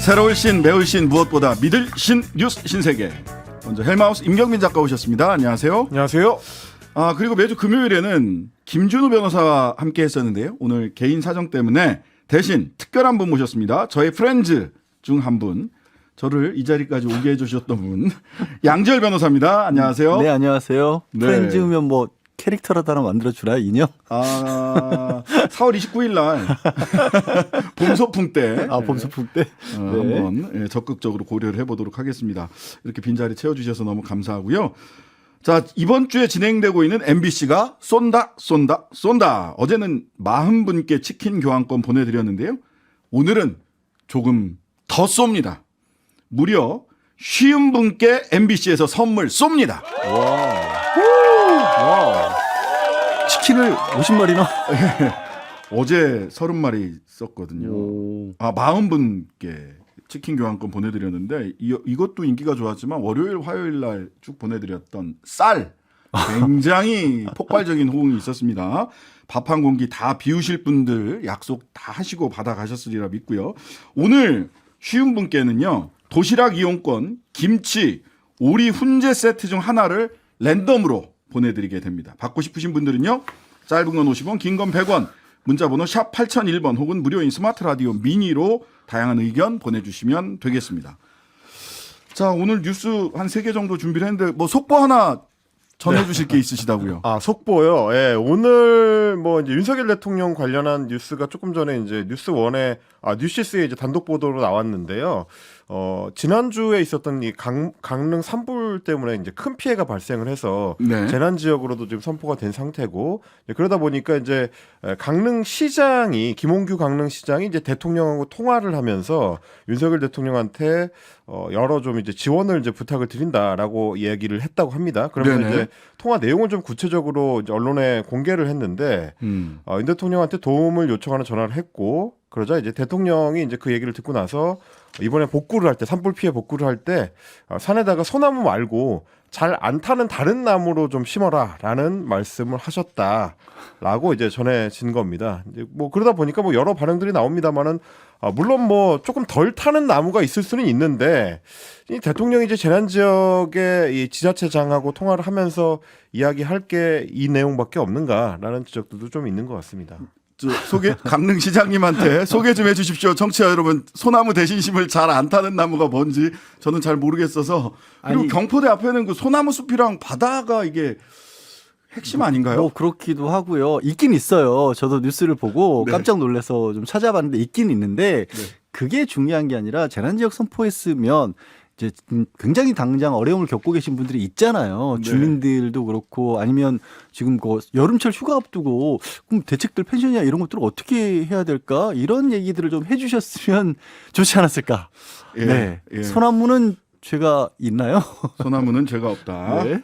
새로울 신, 매울 신, 무엇보다 믿을 신, 뉴스 신세계. 먼저 헬마우스 임경민 작가 오셨습니다. 안녕하세요. 안녕하세요. 그리고 매주 금요일에는 김준우 변호사와 함께 했었는데요. 오늘 개인 사정 때문에 대신 특별한 분 모셨습니다. 저의 프렌즈 중 한 분, 저를 이 자리까지 오게 해주셨던 분, 양지열 변호사입니다. 안녕하세요. 네, 안녕하세요. 네. 프렌즈면 뭐 캐릭터라도 하나 만들어주나요? 인형? 4월 29일 날 봄소풍 때 봄소풍 때? 네. 한번 적극적으로 고려를 해보도록 하겠습니다. 이렇게 빈자리 채워주셔서 너무 감사하고요. 자, 이번 주에 진행되고 있는 MBC가 쏜다. 어제는 40분께 치킨 교환권 보내드렸는데요. 오늘은 조금 더 쏩니다. 무려 50분께 MBC에서 선물 쏩니다. 와. 치킨을 50마리나? 어제 30마리 썼거든요. 40분께 치킨 교환권 보내드렸는데 이것도 인기가 좋았지만 월요일, 화요일 날 쭉 보내드렸던 쌀 굉장히 폭발적인 호응이 있었습니다. 밥 한 공기 다 비우실 분들 약속 다 하시고 받아가셨으리라 믿고요. 오늘 쉬운 분께는요. 도시락 이용권, 김치, 오리 훈제 세트 중 하나를 랜덤으로 보내드리게 됩니다. 받고 싶으신 분들은요. 짧은 건 50원, 긴 건 100원, 문자번호 샵 8001번 혹은 무료인 스마트 라디오 미니로 다양한 의견 보내주시면 되겠습니다. 자, 오늘 뉴스 한 3개 정도 준비를 했는데 뭐 속보 하나 전해주실 게 있으시다고요? 속보요. 예, 오늘 뭐 이제 윤석열 대통령 관련한 뉴스가 조금 전에 이제 뉴스원에 뉴시스에 이제 단독 보도로 나왔는데요. 지난주에 있었던 이 강릉 산불 때문에 이제 큰 피해가 발생을 해서 네. 재난 지역으로도 지금 선포가 된 상태고 그러다 보니까 이제 강릉시장이 김홍규 강릉시장이 이제 대통령하고 통화를 하면서 윤석열 대통령한테 여러 좀 이제 지원을 이제 부탁을 드린다라고 얘기를 했다고 합니다. 그러면서 네네. 이제 통화 내용을 좀 구체적으로 이제 언론에 공개를 했는데 윤 대통령한테 도움을 요청하는 전화를 했고 그러자 이제 대통령이 이제 그 얘기를 듣고 나서 이번에 복구를 할 때 산불 피해 복구를 할 때 산에다가 소나무 말고 잘 안 타는 다른 나무로 좀 심어라라는 말씀을 하셨다라고 이제 전해진 겁니다. 이제 뭐 그러다 보니까 뭐 여러 반응들이 나옵니다만은 물론 뭐 조금 덜 타는 나무가 있을 수는 있는데 이 대통령이 이제 재난 지역의 이 지자체장하고 통화를 하면서 이야기할 게 이 내용밖에 없는가라는 지적들도 좀 있는 것 같습니다. 강릉시장님한테 소개 좀 해주십시오. 청취자 여러분, 소나무 대신 심을 잘 안 타는 나무가 뭔지 저는 잘 모르겠어서. 그리고 아니, 경포대 앞에는 그 소나무 숲이랑 바다가 이게 핵심 아닌가요? 뭐 그렇기도 하고요. 있긴 있어요. 저도 뉴스를 보고 네. 깜짝 놀라서 좀 찾아봤는데 있긴 있는데 그게 중요한 게 아니라 재난지역 선포했으면 이제 굉장히 당장 어려움을 겪고 계신 분들이 있잖아요. 네. 주민들도 그렇고 아니면 지금 그 여름철 휴가 앞두고 그럼 대책들 펜션이나 이런 것들을 어떻게 해야 될까? 이런 얘기들을 좀 해주셨으면 좋지 않았을까? 예, 네. 예. 소나무는 죄가 있나요? 소나무는 죄가 없다. 네.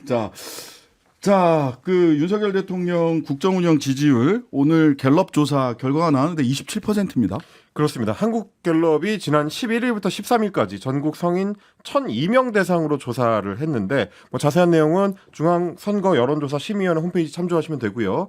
자, 그 윤석열 대통령 국정운영 지지율 오늘 갤럽 조사 결과가 나왔는데 27%입니다. 그렇습니다. 한국갤럽이 지난 11일부터 13일까지 전국 성인 1,002명 대상으로 조사를 했는데 뭐 자세한 내용은 중앙선거 여론조사 심의위원회 홈페이지 참조하시면 되고요.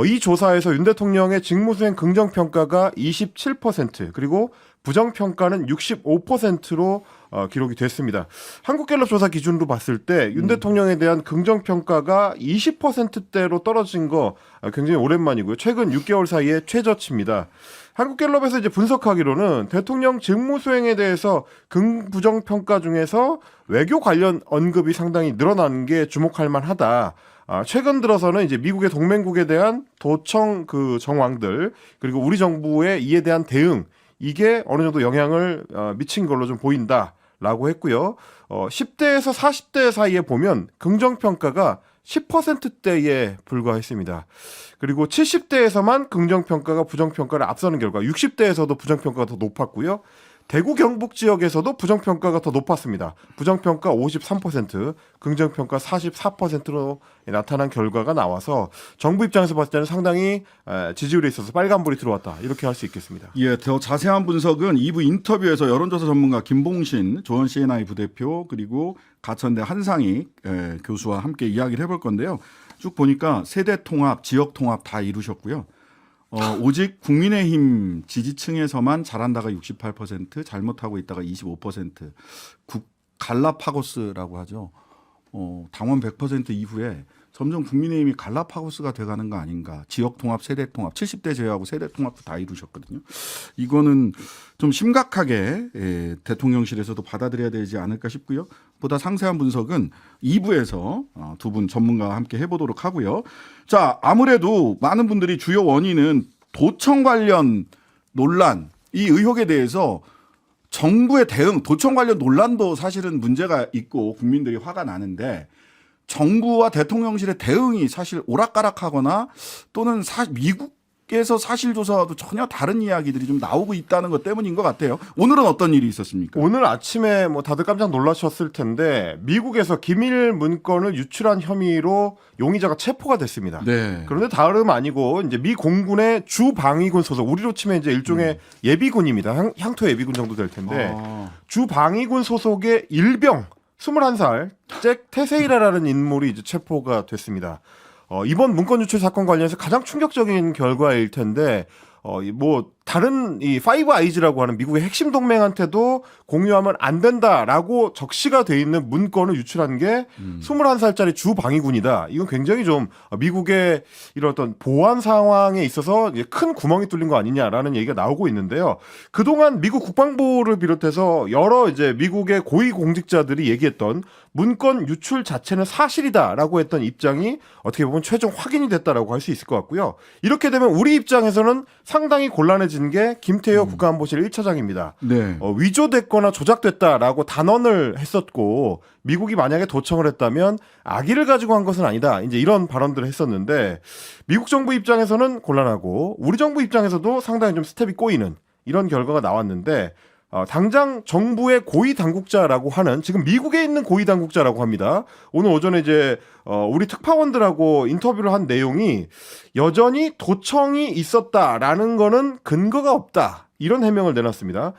이 조사에서 윤 대통령의 직무수행 긍정평가가 27% 그리고 부정평가는 65%로 기록이 됐습니다. 한국갤럽 조사 기준으로 봤을 때 윤 대통령에 대한 긍정평가가 20%대로 떨어진 거 굉장히 오랜만이고요. 최근 6개월 사이에 최저치입니다. 한국갤럽에서 이제 분석하기로는 대통령 직무수행에 대해서 긍부정평가 중에서 외교 관련 언급이 상당히 늘어난 게 주목할 만하다. 최근 들어서는 이제 미국의 동맹국에 대한 도청 그 정황들 그리고 우리 정부의 이에 대한 대응 이게 어느 정도 영향을 미친 걸로 좀 보인다라고 했고요. 10대에서 40대 사이에 보면 긍정평가가 10%대에 불과했습니다. 그리고 70대에서만 긍정평가가 부정평가를 앞서는 결과 60대에서도 부정평가가 더 높았고요. 대구 경북 지역에서도 부정평가가 더 높았습니다. 부정평가 53%, 긍정평가 44%로 나타난 결과가 나와서 정부 입장에서 봤을 때는 상당히 지지율에 있어서 빨간불이 들어왔다. 이렇게 할 수 있겠습니다. 예, 더 자세한 분석은 2부 인터뷰에서 여론조사 전문가 김봉신, 조원 CNI 부대표 그리고 가천대 한상희 교수와 함께 이야기를 해볼 건데요. 쭉 보니까 세대 통합, 지역 통합 다 이루셨고요. 오직 국민의힘 지지층에서만 잘한다가 68%, 잘못하고 있다가 25%, 갈라파고스라고 하죠. 당원 100% 이후에 점점 국민의힘이 갈라파고스가 돼가는 거 아닌가. 지역 통합, 세대 통합, 70대 제외하고 세대 통합도 다 이루셨거든요. 이거는 좀 심각하게 대통령실에서도 받아들여야 되지 않을까 싶고요. 보다 상세한 분석은 2부에서 두 분 전문가와 함께 해보도록 하고요. 자, 아무래도 많은 분들이 주요 원인은 도청 관련 논란, 이 의혹에 대해서 정부의 대응, 도청 관련 논란도 사실은 문제가 있고 국민들이 화가 나는데 정부와 대통령실의 대응이 사실 오락가락하거나 또는 미국에서 사실조사와도 전혀 다른 이야기들이 좀 나오고 있다는 것 때문인 것 같아요. 오늘은 어떤 일이 있었습니까? 오늘 아침에 뭐 다들 깜짝 놀라셨을 텐데 미국에서 기밀 문건을 유출한 혐의로 용의자가 체포가 됐습니다. 네. 그런데 다름 아니고 이제 미 공군의 주방위군 소속, 우리로 치면 이제 일종의 예비군입니다. 향토 예비군 정도 될 텐데 주방위군 소속의 일병 21살 잭 테세이라라는 인물이 이제 체포가 됐습니다. 이번 문건 유출 사건 관련해서 가장 충격적인 결과일 텐데 뭐 다른 이 파이브 아이즈라고 하는 미국의 핵심 동맹한테도 공유하면 안 된다라고 적시가 돼 있는 문건을 유출한 게 21살짜리 주방위군이다. 이건 굉장히 좀 미국의 이런 어떤 보안 상황에 있어서 큰 구멍이 뚫린 거 아니냐라는 얘기가 나오고 있는데요. 그동안 미국 국방부를 비롯해서 여러 이제 미국의 고위 공직자들이 얘기했던 문건 유출 자체는 사실이다라고 했던 입장이 어떻게 보면 최종 확인이 됐다라고 할 수 있을 것 같고요. 이렇게 되면 우리 입장에서는 상당히 곤란해지는 게 김태효 국가안보실 1차장입니다. 네. 위조됐거나 조작됐다라고 단언을 했었고 미국이 만약에 도청을 했다면 악의를 가지고 한 것은 아니다. 이제 이런 발언들을 했었는데 미국 정부 입장에서는 곤란하고 우리 정부 입장에서도 상당히 좀 스텝이 꼬이는 이런 결과가 나왔는데 당장 정부의 고위 당국자라고 하는 지금 미국에 있는 고위 당국자라고 합니다. 오늘 오전에 이제 우리 특파원들하고 인터뷰를 한 내용이 여전히 도청이 있었다라는 거는 근거가 없다. 이런 해명을 내놨습니다.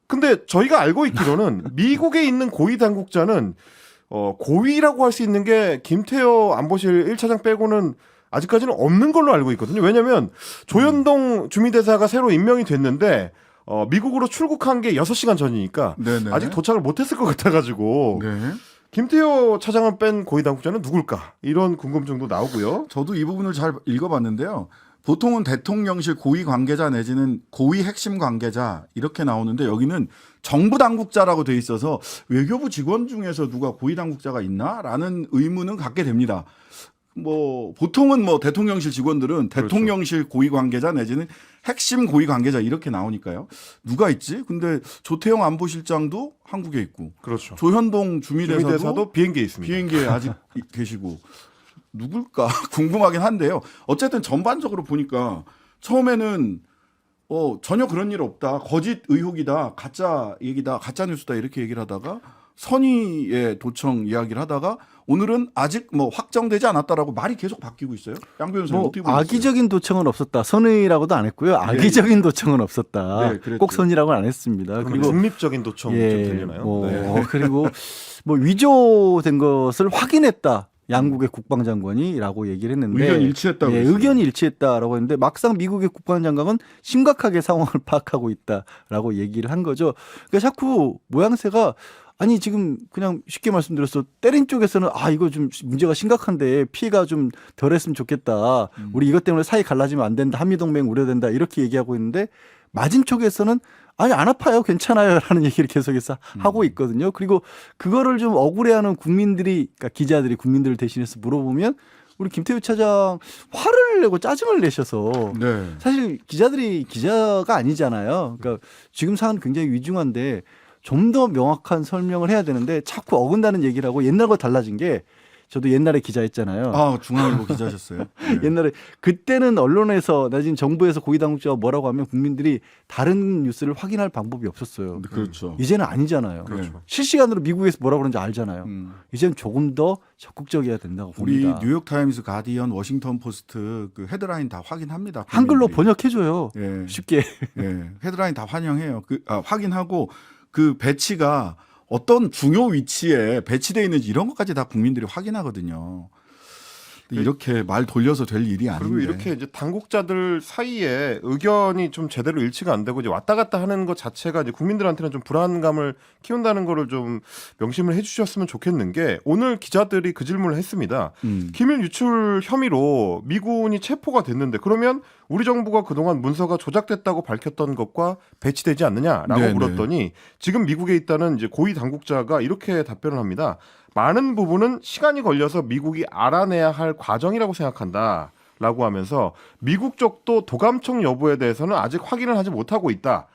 근데 저희가 알고 있기로는 미국에 있는 고위 당국자는 고위라고 할 수 있는 게 김태효 안보실 1차장 빼고는 아직까지는 없는 걸로 알고 있거든요. 왜냐하면 조현동 주미대사가 새로 임명이 됐는데 미국으로 출국한 게 6시간 전이니까 네네. 아직 도착을 못했을 것 같아가지고 네. 김태효 차장을 뺀 고위 당국자는 누굴까? 이런 궁금증도 나오고요. 저도 이 부분을 잘 읽어봤는데요. 보통은 대통령실 고위 관계자 내지는 고위 핵심 관계자 이렇게 나오는데 여기는 정부 당국자라고 돼 있어서 외교부 직원 중에서 누가 고위 당국자가 있나라는 의문은 갖게 됩니다. 뭐 보통은 뭐 대통령실 직원들은 대통령실 고위 관계자 내지는 핵심 고위 관계자 이렇게 나오니까요. 누가 있지? 근데 조태영 안보실장도 한국에 있고, 그렇죠. 조현동 주미대사도 비행기에 있습니다. 비행기에 아직 계시고 누굴까 궁금하긴 한데요. 어쨌든 전반적으로 보니까 처음에는 전혀 그런 일 없다, 거짓 의혹이다, 가짜 얘기다, 가짜 뉴스다 이렇게 얘기를 하다가 선의의 도청 이야기를 하다가 오늘은 아직 뭐 확정되지 않았다라고 말이 계속 바뀌고 있어요. 양 변호사님 어떻게 보세요? 악의적인 도청은 없었다. 선의라고도 안 했고요. 악의적인 도청은 없었다. 네, 그랬죠. 꼭 선의라고는 안 했습니다. 그리고 중립적인 도청 좀 들리나요? 네. 그리고 뭐 위조된 것을 확인했다. 양국의 국방장관이라고 얘기를 했는데 의견이 일치했다고 그랬어요. 의견이 일치했다라고 했는데 막상 미국의 국방장관은 심각하게 상황을 파악하고 있다라고 얘기를 한 거죠. 그러니까 자꾸 모양새가 아니 지금 그냥 쉽게 말씀드려서 때린 쪽에서는 이거 좀 문제가 심각한데 피해가 좀 덜했으면 좋겠다. 우리 이것 때문에 사이 갈라지면 안 된다. 한미동맹 우려된다. 이렇게 얘기하고 있는데 맞은 쪽에서는 아니 안 아파요. 괜찮아요. 라는 얘기를 계속해서 하고 있거든요. 그리고 그거를 좀 억울해하는 국민들이 그러니까 기자들이 국민들을 대신해서 물어보면 우리 김태우 차장 화를 내고 짜증을 내셔서 네. 사실 기자들이 기자가 아니잖아요. 그러니까 지금 사안 굉장히 위중한데 좀 더 명확한 설명을 해야 되는데 자꾸 어긋나는 얘기를 하고 옛날과 달라진 게 저도 옛날에 기자했잖아요. 중앙일보 기자셨어요. 네. 옛날에 그때는 언론에서 나 지금 정부에서 고위 당국자가 뭐라고 하면 국민들이 다른 뉴스를 확인할 방법이 없었어요. 그렇죠. 이제는 아니잖아요. 그렇죠. 실시간으로 미국에서 뭐라고 그러는지 알잖아요. 이제는 조금 더 적극적이어야 된다고 우리 봅니다. 뉴욕타임스, 가디언, 워싱턴 포스트 그 헤드라인 다 확인합니다. 한글로 국민들이. 번역해줘요. 예. 쉽게. 예. 헤드라인 다 환영해요. 확인하고 그 배치가 어떤 중요 위치에 배치되어 있는지 이런 것까지 다 국민들이 확인하거든요. 근데 이렇게 말 돌려서 될 일이 아닌데. 그리고 이렇게 이제 당국자들 사이에 의견이 좀 제대로 일치가 안 되고 이제 왔다 갔다 하는 것 자체가 이제 국민들한테는 좀 불안감을 키운다는 거를 좀 명심을 해주셨으면 좋겠는 게 오늘 기자들이 그 질문을 했습니다. 기밀 유출 혐의로 미군이 체포가 됐는데 그러면 우리 정부가 그동안 문서가 조작됐다고 밝혔던 것과 배치되지 않느냐라고 네네. 물었더니 지금 미국에 있다는 이제 고위 당국자가 이렇게 답변을 합니다. 많은 부분은 시간이 걸려서 미국이 알아내야 할 과정이라고 생각한다. 라고 하면서 미국 쪽도 도감청 여부에 대해서는 아직 확인을 하지 못하고 있다.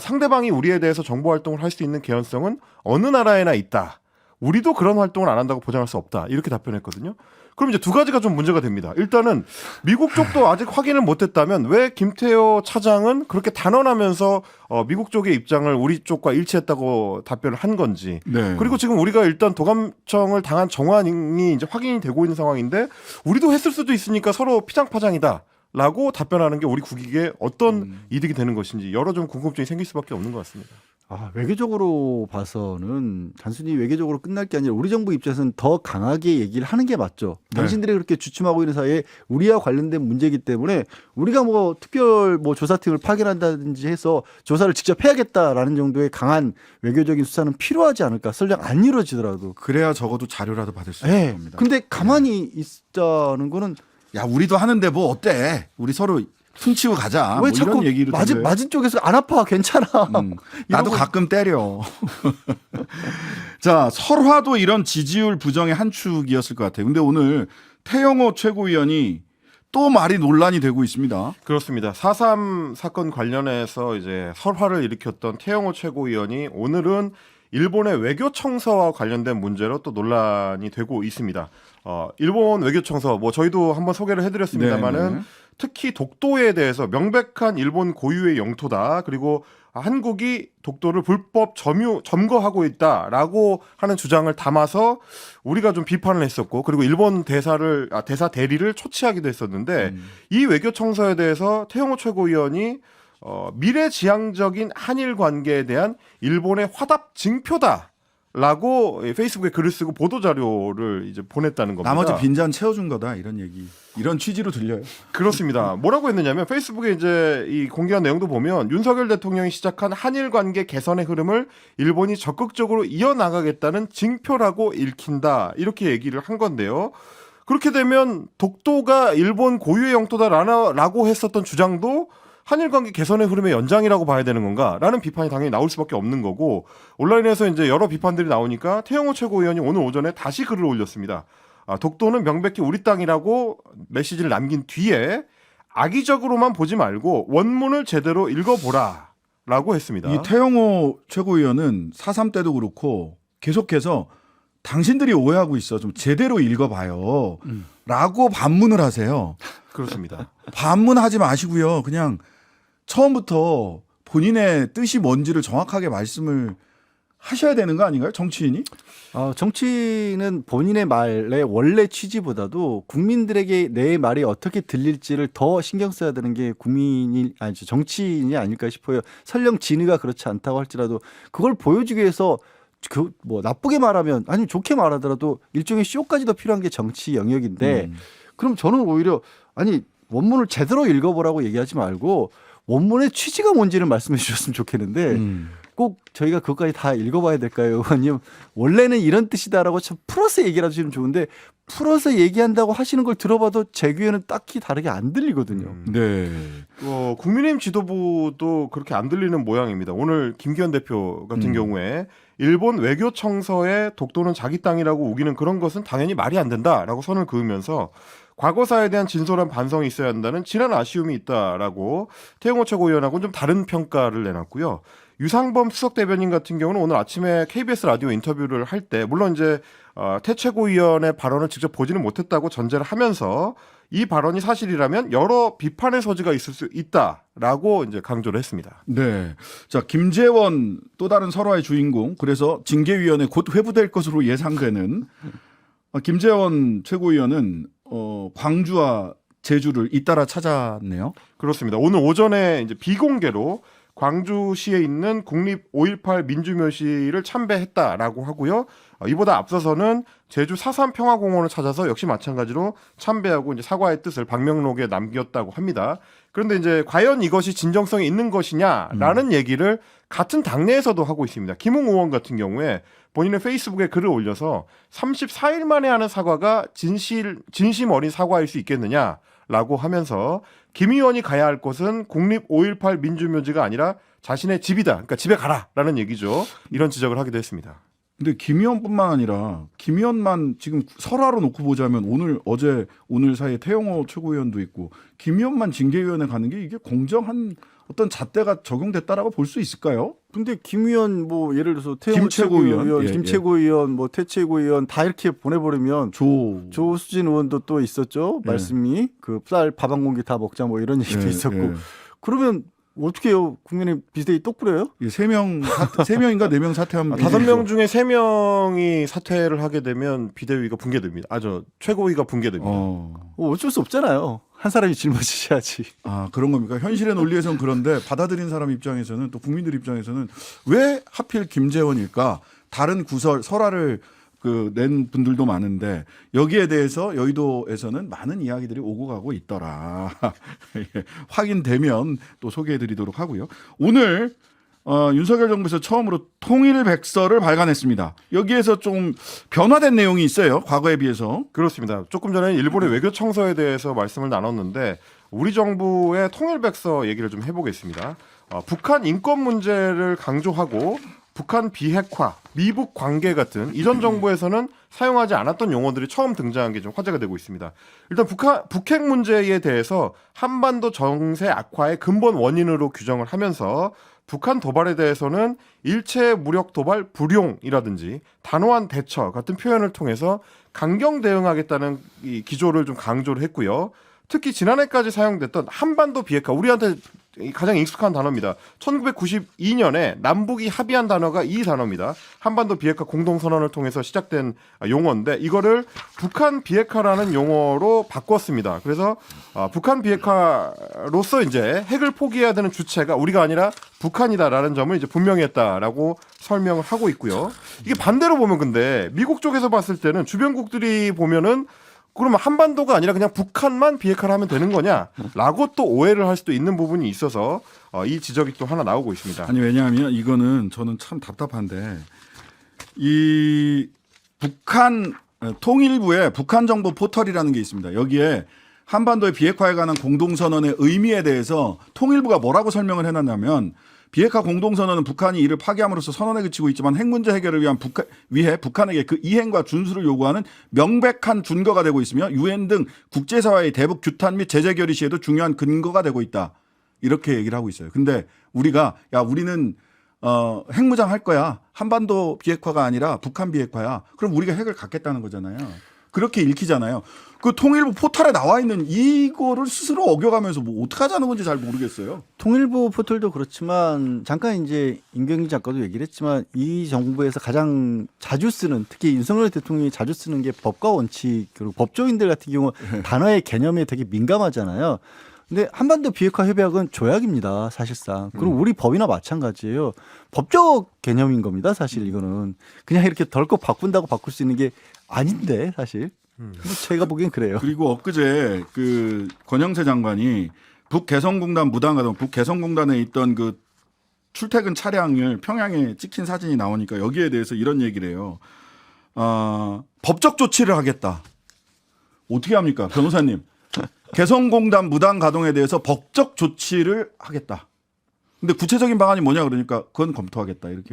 상대방이 우리에 대해서 정보 활동을 할 수 있는 개연성은 어느 나라에나 있다. 우리도 그런 활동을 안 한다고 보장할 수 없다. 이렇게 답변했거든요. 그럼 이제 두 가지가 좀 문제가 됩니다. 일단은 미국 쪽도 아직 확인을 못했다면 왜 김태호 차장은 그렇게 단언하면서 미국 쪽의 입장을 우리 쪽과 일치했다고 답변을 한 건지. 네. 그리고 지금 우리가 일단 도감청을 당한 정황이 이제 확인이 되고 있는 상황인데 우리도 했을 수도 있으니까 서로 피장파장이다. 라고 답변하는 게 우리 국익에 어떤 이득이 되는 것인지 여러 좀 궁금증이 생길 수밖에 없는 것 같습니다. 외교적으로 봐서는 단순히 외교적으로 끝날 게 아니라 우리 정부 입장에서는 더 강하게 얘기를 하는 게 맞죠. 네. 당신들이 그렇게 주춤하고 있는 사이에 우리와 관련된 문제이기 때문에 우리가 뭐 특별 뭐 조사팀을 파견한다든지 해서 조사를 직접 해야겠다라는 정도의 강한 외교적인 수사는 필요하지 않을까. 설령 안 이루어지더라도. 그래야 적어도 자료라도 받을 수 있을 네. 겁니다. 근데 가만히 있자는 거는 야, 우리도 하는데 뭐 어때? 우리 서로 훔치고 가자. 왜 뭐 자꾸 이런 얘기를 맞은 쪽에서 안 아파 괜찮아. 나도 이러고- 가끔 때려. 자, 설화도 이런 지지율 부정의 한 축이었을 것 같아요. 근데 오늘 태영호 최고위원이 또 말이 논란이 되고 있습니다. 그렇습니다. 4.3 사건 관련해서 이제 설화를 일으켰던 태영호 최고위원이 오늘은 일본의 외교청서와 관련된 문제로 또 논란이 되고 있습니다. 일본 외교청서 뭐 저희도 한번 소개를 해드렸습니다만은 네네. 특히 독도에 대해서 명백한 일본 고유의 영토다. 그리고 한국이 독도를 불법 점거하고 있다라고 하는 주장을 담아서 우리가 좀 비판을 했었고 그리고 일본 대사 대리를 초치하기도 했었는데 이 외교청서에 대해서 태영호 최고위원이 미래지향적인 한일 관계에 대한 일본의 화답 징표다라고 페이스북에 글을 쓰고 보도 자료를 이제 보냈다는 겁니다. 나머지 빈잔 채워준 거다 이런 얘기, 이런 취지로 들려요. 그렇습니다. 뭐라고 했느냐면 페이스북에 이제 이 공개한 내용도 보면 윤석열 대통령이 시작한 한일 관계 개선의 흐름을 일본이 적극적으로 이어나가겠다는 징표라고 읽힌다 이렇게 얘기를 한 건데요. 그렇게 되면 독도가 일본 고유의 영토다라고 했었던 주장도 한일 관계 개선의 흐름의 연장이라고 봐야 되는 건가라는 비판이 당연히 나올 수밖에 없는 거고 온라인에서 이제 여러 비판들이 나오니까 태영호 최고위원이 오늘 오전에 다시 글을 올렸습니다. 독도는 명백히 우리 땅이라고 메시지를 남긴 뒤에 악의적으로만 보지 말고 원문을 제대로 읽어보라라고 했습니다. 이 태영호 최고위원은 4.3 때도 그렇고 계속해서 당신들이 오해하고 있어. 좀 제대로 읽어봐요. 라고 반문을 하세요. 그렇습니다. 반문하지 마시고요. 그냥 처음부터 본인의 뜻이 뭔지를 정확하게 말씀을 하셔야 되는 거 아닌가요? 정치인이? 정치는 본인의 말의 원래 취지보다도 국민들에게 내 말이 어떻게 들릴지를 더 신경 써야 되는 게 정치인이 아닐까 싶어요. 설령 진의가 그렇지 않다고 할지라도 그걸 보여주기 위해서 뭐 나쁘게 말하면 아니면 좋게 말하더라도 일종의 쇼까지도 필요한 게 정치 영역인데 그럼 저는 오히려 원문을 제대로 읽어보라고 얘기하지 말고 원문의 취지가 뭔지를 말씀해 주셨으면 좋겠는데 꼭 저희가 그것까지 다 읽어봐야 될까요? 아니면 원래는 이런 뜻이다라고 참 풀어서 얘기라도 주면 좋은데 풀어서 얘기한다고 하시는 걸 들어봐도 제 귀에는 딱히 다르게 안 들리거든요. 네. 국민의힘 지도부도 그렇게 안 들리는 모양입니다. 오늘 김기현 대표 같은 경우에 일본 외교청서에 독도는 자기 땅이라고 우기는 그런 것은 당연히 말이 안 된다라고 선을 그으면서 과거사에 대한 진솔한 반성이 있어야 한다는 진한 아쉬움이 있다라고 태영호 최고위원하고는 좀 다른 평가를 내놨고요. 유상범 수석 대변인 같은 경우는 오늘 아침에 KBS 라디오 인터뷰를 할 때 물론 이제 태 최고위원의 발언을 직접 보지는 못했다고 전제를 하면서 이 발언이 사실이라면 여러 비판의 소지가 있을 수 있다라고 이제 강조를 했습니다. 네. 자, 김재원 또 다른 설화의 주인공. 그래서 징계위원회 곧 회부될 것으로 예상되는 김재원 최고위원은 광주와 제주를 잇따라 찾았네요. 그렇습니다. 오늘 오전에 이제 비공개로 광주시에 있는 국립 5.18 민주묘실을 참배했다라고 하고요. 이보다 앞서서는 제주 4.3 평화공원을 찾아서 역시 마찬가지로 참배하고 이제 사과의 뜻을 방명록에 남겼다고 합니다. 그런데 이제 과연 이것이 진정성이 있는 것이냐라는 얘기를 같은 당내에서도 하고 있습니다. 김웅 의원 같은 경우에 본인의 페이스북에 글을 올려서 34일 만에 하는 사과가 진심 어린 사과일 수 있겠느냐라고 하면서 김 의원이 가야 할 곳은 국립 5.18 민주묘지가 아니라 자신의 집이다. 그러니까 집에 가라라는 얘기죠. 이런 지적을 하기도 했습니다. 근데 김 의원뿐만 아니라 김 의원만 지금 설화로 놓고 보자면 오늘 사이에 태영호 최고위원도 있고 김 의원만 징계위원회 가는 게 이게 공정한 어떤 잣대가 적용됐다라고 볼 수 있을까요? 근데 김 의원 뭐 예를 들어서 태영 김 최고위원, 김 최고위원, 뭐 태 최고위원 다 이렇게 보내버리면 조수진 의원도 또 있었죠. 예. 말씀이 그 쌀 밥 한 공기 다 먹자 뭐 이런 얘기도 있었고 그러면 어떻게 해요? 국민의 비대위 똑부려요? 3명인가 4명 사퇴하면 5명 중에 3명이 사퇴를 하게 되면 비대위가 붕괴됩니다. 최고위가 붕괴됩니다. 어쩔 수 없잖아요. 한 사람이 짊어지셔야지. 그런 겁니까? 현실의 논리에서는 그런데 받아들인 사람 입장에서는 또 국민들 입장에서는 왜 하필 김재원일까? 다른 설화를 낸 분들도 많은데 여기에 대해서 여의도에서는 많은 이야기들이 오고 가고 있더라. 확인되면 또 소개해드리도록 하고요. 오늘 윤석열 정부에서 처음으로 통일백서를 발간했습니다. 여기에서 좀 변화된 내용이 있어요. 과거에 비해서. 그렇습니다. 조금 전에 일본의 외교청서에 대해서 말씀을 나눴는데 우리 정부의 통일백서 얘기를 좀 해보겠습니다. 북한 인권 문제를 강조하고 북한 비핵화, 미북 관계 같은 이전 정부에서는 사용하지 않았던 용어들이 처음 등장한 게 좀 화제가 되고 있습니다. 일단 북핵 문제에 대해서 한반도 정세 악화의 근본 원인으로 규정을 하면서 북한 도발에 대해서는 일체 무력 도발 불용이라든지 단호한 대처 같은 표현을 통해서 강경 대응하겠다는 이 기조를 좀 강조를 했고요. 특히 지난해까지 사용됐던 한반도 비핵화, 우리한테 가장 익숙한 단어입니다. 1992년에 남북이 합의한 단어가 이 단어입니다. 한반도 비핵화 공동선언을 통해서 시작된 용어인데 이거를 북한 비핵화라는 용어로 바꿨습니다. 그래서 북한 비핵화로서 이제 핵을 포기해야 되는 주체가 우리가 아니라 북한이다라는 점을 이제 분명히 했다라고 설명을 하고 있고요. 이게 반대로 보면 근데 미국 쪽에서 봤을 때는 주변국들이 보면은 그러면 한반도가 아니라 그냥 북한만 비핵화를 하면 되는 거냐라고 또 오해를 할 수도 있는 부분이 있어서 이 지적이 또 하나 나오고 있습니다. 아니 왜냐하면 이거는 저는 참 답답한데 이 북한 통일부에 북한 정보 포털이라는 게 있습니다. 여기에 한반도의 비핵화에 관한 공동선언의 의미에 대해서 통일부가 뭐라고 설명을 해놨냐면 비핵화 공동선언은 북한이 이를 파기함으로써 선언에 그치고 있지만 핵 문제 해결을 위해 북한에게 그 이행과 준수를 요구하는 명백한 준거가 되고 있으며 유엔 등 국제사회의 대북 규탄 및 제재 결의 시에도 중요한 근거가 되고 있다. 이렇게 얘기를 하고 있어요. 근데 우리는 핵무장 할 거야. 한반도 비핵화가 아니라 북한 비핵화야. 그럼 우리가 핵을 갖겠다는 거잖아요. 그렇게 읽히잖아요. 그 통일부 포털에 나와 있는 이거를 스스로 어겨가면서 뭐 어떻게 하자는 건지 잘 모르겠어요. 통일부 포털도 그렇지만 잠깐 이제 임경희 작가도 얘기를 했지만 이 정부에서 가장 자주 쓰는 특히 윤석열 대통령이 자주 쓰는 게 법과 원칙 그리고 법조인들 같은 경우 단어의 개념에 되게 민감하잖아요. 근데 한반도 비핵화 협약은 조약입니다, 사실상. 그리고 우리 법이나 마찬가지예요. 법적 개념인 겁니다, 사실 이거는. 그냥 이렇게 덜컥 바꾼다고 바꿀 수 있는 게 아닌데, 사실. 뭐 제가 보기엔 그래요. 그리고 엊그제 그 권영세 장관이 북개성공단 무단가동, 북개성공단에 있던 그 출퇴근 차량을 평양에 찍힌 사진이 나오니까 여기에 대해서 이런 얘기를 해요. 법적 조치를 하겠다. 어떻게 합니까, 변호사님? 개성공단 무단 가동에 대해서 법적 조치를 하겠다. 근데 구체적인 방안이 뭐냐 그러니까 그건 검토하겠다 이렇게.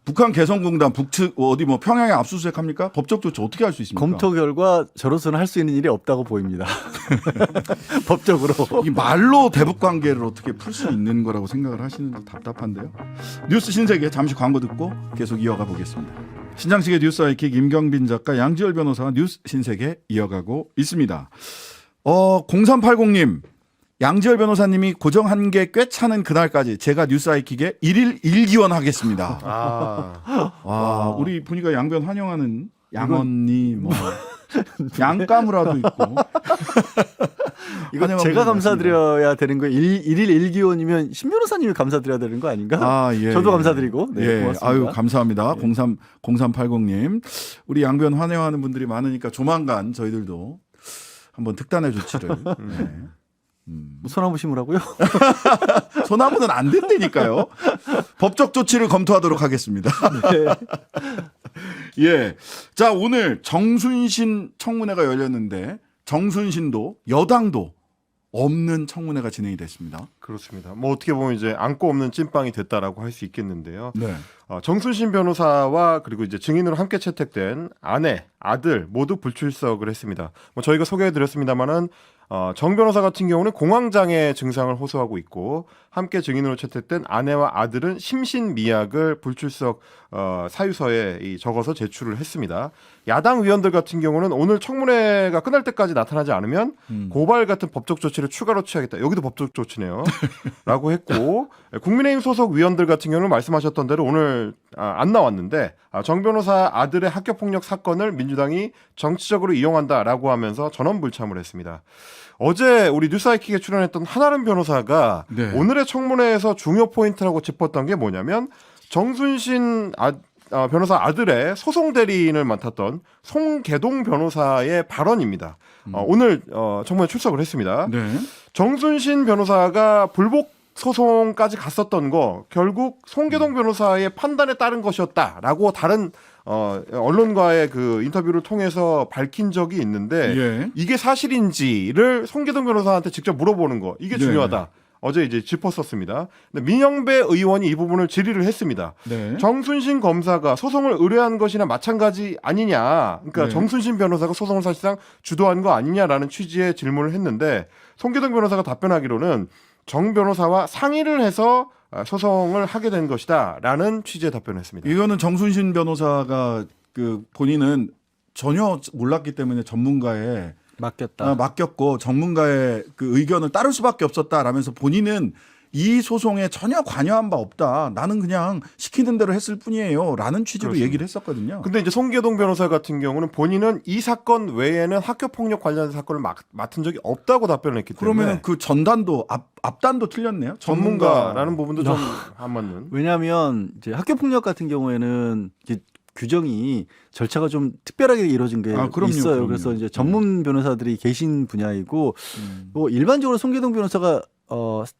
북한 개성공단 북측 어디 뭐 평양에 압수수색합니까? 법적 조치 어떻게 할 수 있습니까? 검토 결과 저로서는 할 수 있는 일이 없다고 보입니다. 법적으로. 이 말로 대북 관계를 어떻게 풀 수 있는 거라고 생각을 하시는지 답답한데요. 뉴스 신세계 잠시 광고 듣고 계속 이어가 보겠습니다. 신장식의 뉴스 아이킥 임경빈 작가 양지열 변호사와 뉴스 신세계 이어가고 있습니다. 0380님 양지열 변호사님이 고정한 게 꽤 차는 그날까지 제가 뉴스 아이킥에 1일 1기원 하겠습니다. 우리 보니까 양변 환영하는 양언니 뭐 양까무라도 있고 이거 환영합니다. 제가 감사드려야 되는 거예요. 일일 일기원이면 신 변호사님이 감사드려야 되는 거 아닌가? 아, 예. 저도 감사드리고. 네, 예. 고맙습니다. 아유, 감사합니다. 네. 0380님. 우리 양변 환영하는 분들이 많으니까 조만간 저희들도 한번 특단의 조치를. 네. 뭐 소나무 심으라고요? 소나무는 안 된다니까요. 법적 조치를 검토하도록 하겠습니다. 네. 예. 자, 오늘 정순신 청문회가 열렸는데 정순신도 여당도 없는 청문회가 진행이 됐습니다. 그렇습니다. 뭐 어떻게 보면 이제 안고 없는 찐빵이 됐다라고 할 수 있겠는데요. 네. 정순신 변호사와 그리고 이제 증인으로 함께 채택된 아내, 아들 모두 불출석을 했습니다. 뭐 저희가 소개해드렸습니다만은 정 변호사 같은 경우는 공황장애 증상을 호소하고 있고 함께 증인으로 채택된 아내와 아들은 심신미약을 불출석 사유서에 적어서 제출을 했습니다. 야당 위원들 같은 경우는 오늘 청문회가 끝날 때까지 나타나지 않으면 고발 같은 법적 조치를 추가로 취하겠다. 여기도 법적 조치네요. 라고 했고 국민의힘 소속 위원들 같은 경우는 말씀하셨던 대로 오늘 안 나왔는데 정 변호사 아들의 학교폭력 사건을 민주당이 정치적으로 이용한다라고 하면서 전원불참을 했습니다. 어제 우리 뉴스하이킥에 출연했던 한아름 변호사가 네. 오늘의 청문회에서 중요 포인트라고 짚었던 게 뭐냐면 정순신 변호사 아들의 소송 대리인을 맡았던 송계동 변호사의 발언입니다. 오늘 청문회 출석을 했습니다. 네. 정순신 변호사가 불복 소송까지 갔었던 거 결국 송계동 변호사의 판단에 따른 것이었다라고 다른 언론과의 그 인터뷰를 통해서 밝힌 적이 있는데 예. 이게 사실인지를 송계동 변호사한테 직접 물어보는 거 이게 네. 중요하다. 어제 이제 짚었었습니다. 근데 민영배 의원이 이 부분을 질의를 했습니다. 네. 정순신 검사가 소송을 의뢰한 것이나 마찬가지 아니냐. 그러니까 네. 정순신 정순신 변호사가 소송을 사실상 주도한 거 아니냐라는 취지의 질문을 했는데 송계동 변호사가 답변하기로는 정 변호사와 상의를 해서 소송을 하게 된 것이다라는 취지의 답변을 했습니다. 이거는 정순신 변호사가 그 본인은 전혀 몰랐기 때문에 전문가의 맡겼다. 맡겼고 전문가의 그 의견을 따를 수밖에 없었다라면서 본인은 이 소송에 전혀 관여한 바 없다. 나는 그냥 시키는 대로 했을 뿐이에요라는 취지로 그렇습니다. 얘기를 했었거든요. 근데 이제 송계동 변호사 같은 경우는 본인은 이 사건 외에는 학교 폭력 관련 사건을 맡은 적이 없다고 답변을 했기 때문에 그러면 그 전단도 앞단도 틀렸네요. 전문가라는 부분도 좀 안 맞는. 왜냐하면 이제 학교 폭력 같은 경우에는 이제 규정이 절차가 좀 특별하게 이루어진 게 그럼요, 있어요. 그럼요. 그래서 이제 전문 변호사들이 계신 분야이고 뭐 일반적으로 송계동 변호사가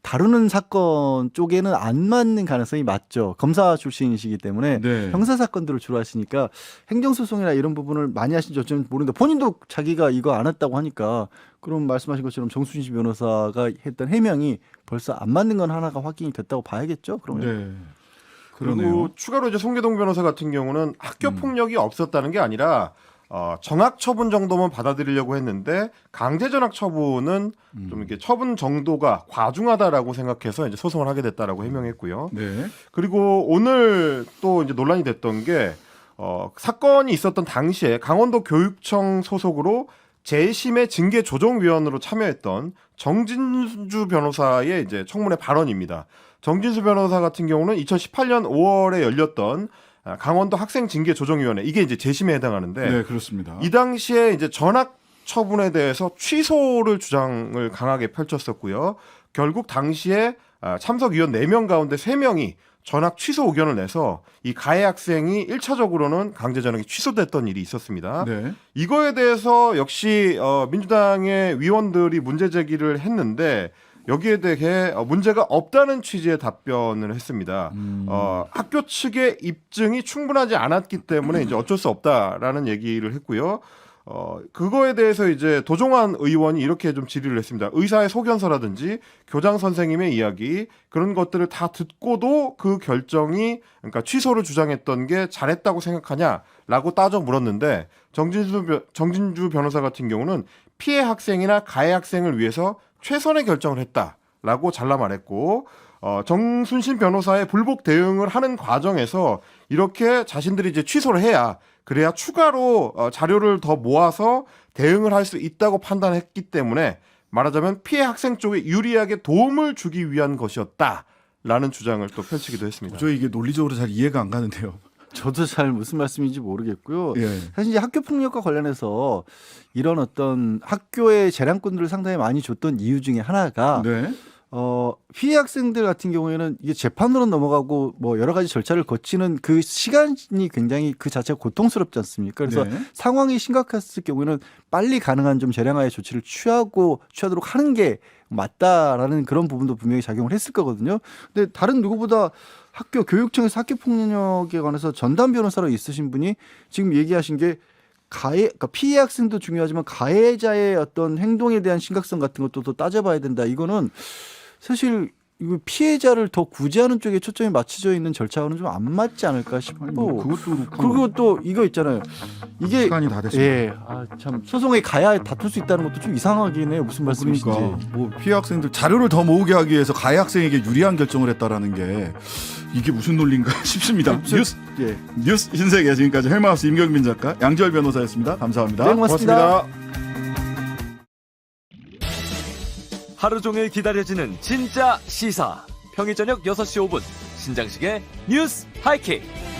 다루는 사건 쪽에는 안 맞는 가능성이 맞죠. 검사 출신이시기 때문에 네. 형사 사건들을 주로 하시니까 행정소송이나 이런 부분을 많이 하신지 저는 모르는데 본인도 자기가 이거 안 했다고 하니까 그럼 말씀하신 것처럼 정순신 변호사가 했던 해명이 벌써 안 맞는 건 하나가 확인이 됐다고 봐야겠죠. 그러면 네. 그러네요. 그리고 추가로 이제 송계동 변호사 같은 경우는 학교 폭력이 없었다는 게 아니라 정학 처분 정도만 받아들이려고 했는데 강제 전학 처분은 좀 이렇게 처분 정도가 과중하다라고 생각해서 이제 소송을 하게 됐다라고 해명했고요. 네. 그리고 오늘 또 이제 논란이 됐던 게 사건이 있었던 당시에 강원도 교육청 소속으로 재심의 징계조정위원으로 참여했던 정진주 변호사의 이제 청문회 발언입니다. 정진수 변호사 같은 경우는 2018년 5월에 열렸던 강원도 학생징계조정위원회 이게 이제 재심에 해당하는데 네, 그렇습니다. 이 당시에 이제 전학 처분에 대해서 취소를 주장을 강하게 펼쳤었고요. 결국 당시에 참석위원 4명 가운데 3명이 전학 취소 의견을 내서 이 가해 학생이 1차적으로는 강제 전학이 취소됐던 일이 있었습니다. 네. 이거에 대해서 역시 민주당의 위원들이 문제 제기를 했는데 여기에 대해 문제가 없다는 취지의 답변을 했습니다. 학교 측의 입증이 충분하지 않았기 때문에 이제 어쩔 수 없다라는 얘기를 했고요. 그거에 대해서 이제 도종환 의원이 이렇게 좀 질의를 했습니다. 의사의 소견서라든지 교장 선생님의 이야기 그런 것들을 다 듣고도 그 결정이 그러니까 취소를 주장했던 게 잘했다고 생각하냐라고 따져 물었는데 정진주 변호사 같은 경우는 피해 학생이나 가해 학생을 위해서 최선의 결정을 했다라고 잘라 말했고 정순신 변호사의 불복 대응을 하는 과정에서 이렇게 자신들이 이제 취소를 해야 그래야 추가로 자료를 더 모아서 대응을 할 수 있다고 판단했기 때문에 말하자면 피해 학생 쪽에 유리하게 도움을 주기 위한 것이었다라는 주장을 또 펼치기도 했습니다. 저 이게 논리적으로 잘 이해가 안 가는데요. 저도 잘 무슨 말씀인지 모르겠고요. 예. 사실 이제 학교 폭력과 관련해서 이런 어떤 학교의 재량권들을 상당히 많이 줬던 이유 중에 하나가 네. 피해 학생들 같은 경우에는 이게 재판으로 넘어가고 뭐 여러 가지 절차를 거치는 그 시간이 굉장히 그 자체가 고통스럽지 않습니까? 그래서 네. 상황이 심각했을 경우에는 빨리 가능한 좀 재량화의 조치를 취하도록 하는 게 맞다라는 그런 부분도 분명히 작용을 했을 거거든요. 근데 다른 누구보다 학교 교육청에서 학교 폭력에 관해서 전담 변호사로 있으신 분이 지금 얘기하신 게 그러니까 피해 학생도 중요하지만 가해자의 어떤 행동에 대한 심각성 같은 것도 더 따져봐야 된다. 이거는 사실 이거 피해자를 더 구제하는 쪽에 초점이 맞춰져 있는 절차와는 좀 안 맞지 않을까 싶고. 아니, 뭐 그것도 그렇고. 그리고 또 이거 있잖아요. 이게 시간이 다 됐습니다. 예, 참 소송에 가야 다툴 수 있다는 것도 좀 이상하긴 해요. 무슨 말씀이신지. 그러니까 뭐 피해 학생들 자료를 더 모으게 하기 위해서 가해 학생에게 유리한 결정을 했다라는 게 이게 무슨 논리인가 싶습니다. 예. 뉴스 신세계 지금까지 헬마우스 임경민 작가, 양지열 변호사였습니다. 감사합니다. 네, 고맙습니다. 하루 종일 기다려지는 진짜 시사. 평일 저녁 6시 5분 신장식의 뉴스 하이킥.